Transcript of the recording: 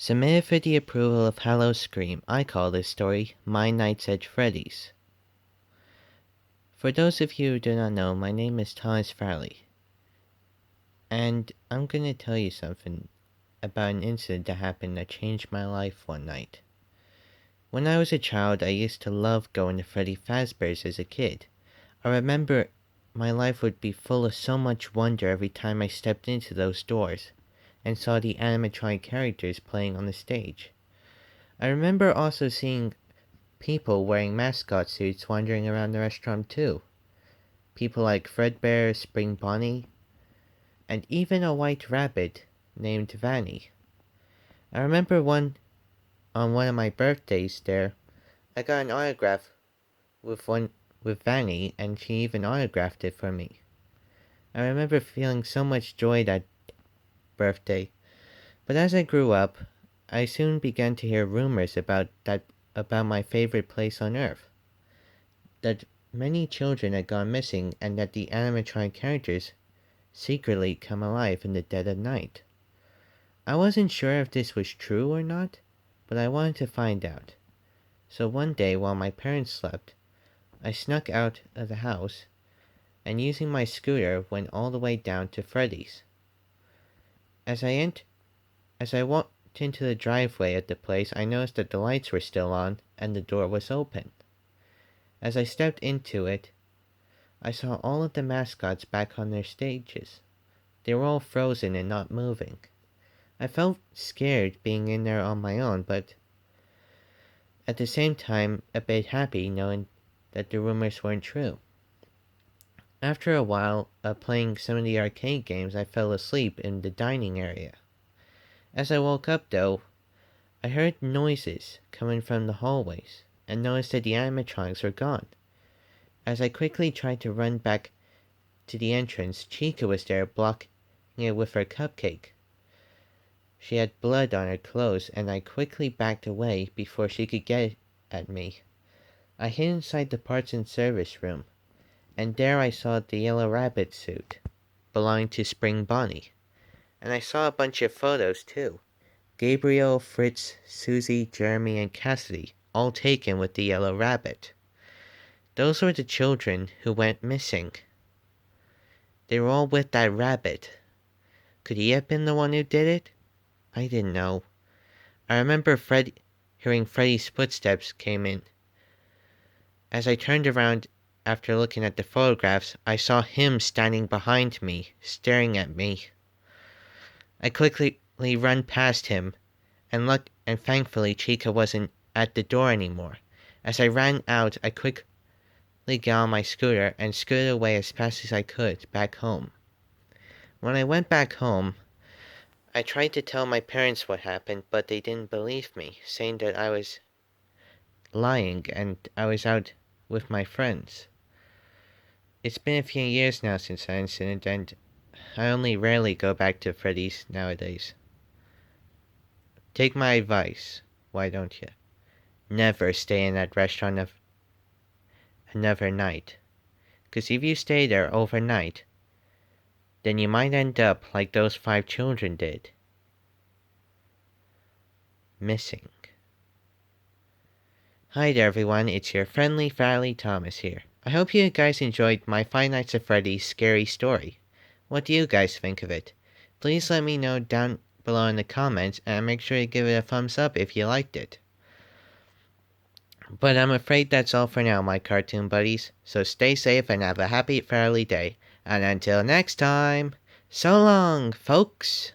Submitted for the approval of Hallow Scream, I call this story My Nights at Freddy's. For those of you who do not know, my name is Thomas Farley, and I'm gonna tell you something about an incident that happened that changed my life one night. When I was a child, I used to love going to Freddy Fazbear's as a kid. I remember my life would be full of so much wonder every time I stepped into those doors and saw the animatronic characters playing on the stage. I remember also seeing people wearing mascot suits wandering around the restaurant too. People like Fredbear, Spring Bonnie, and even a white rabbit named Vanny. I remember on one of my birthdays there, I got an autograph with Vanny, and she even autographed it for me. I remember feeling so much joy that birthday. But as I grew up, I soon began to hear rumors about my favorite place on Earth. That many children had gone missing and that the animatronic characters secretly come alive in the dead of night. I wasn't sure if this was true or not, but I wanted to find out. So one day while my parents slept, I snuck out of the house and using my scooter went all the way down to Freddy's. As I walked into the driveway at the place, I noticed that the lights were still on and the door was open. As I stepped into it, I saw all of the mascots back on their stages. They were all frozen and not moving. I felt scared being in there on my own, but at the same time a bit happy knowing that the rumors weren't true. After a while of playing some of the arcade games, I fell asleep in the dining area. As I woke up though, I heard noises coming from the hallways and noticed that the animatronics were gone. As I quickly tried to run back to the entrance, Chica was there blocking it with her cupcake. She had blood on her clothes and I quickly backed away before she could get at me. I hid inside the parts and service room, and there I saw the yellow rabbit suit belonging to Spring Bonnie. And I saw a bunch of photos too. Gabriel, Fritz, Susie, Jeremy, and Cassidy, all taken with the yellow rabbit. Those were the children who went missing. They were all with that rabbit. Could he have been the one who did it? I didn't know. I remember hearing Freddy's footsteps came in. As I turned around after looking at the photographs, I saw him standing behind me, staring at me. I quickly ran past him, and thankfully Chica wasn't at the door anymore. As I ran out, I quickly got on my scooter and scooted away as fast as I could back home. When I went back home, I tried to tell my parents what happened, but they didn't believe me, saying that I was lying and I was out with my friends. It's been a few years now since that incident, and I only rarely go back to Freddy's nowadays. Take my advice, why don't you? Never stay in that restaurant another night. 'Cause if you stay there overnight, then you might end up like those 5 children did. Missing. Hi there everyone, it's your friendly Farley Thomas here. I hope you guys enjoyed my Five Nights at Freddy's scary story. What do you guys think of it? Please let me know down below in the comments and make sure to give it a thumbs up if you liked it. But I'm afraid that's all for now, my cartoon buddies, so stay safe and have a happy Farley day. And until next time, so long, folks!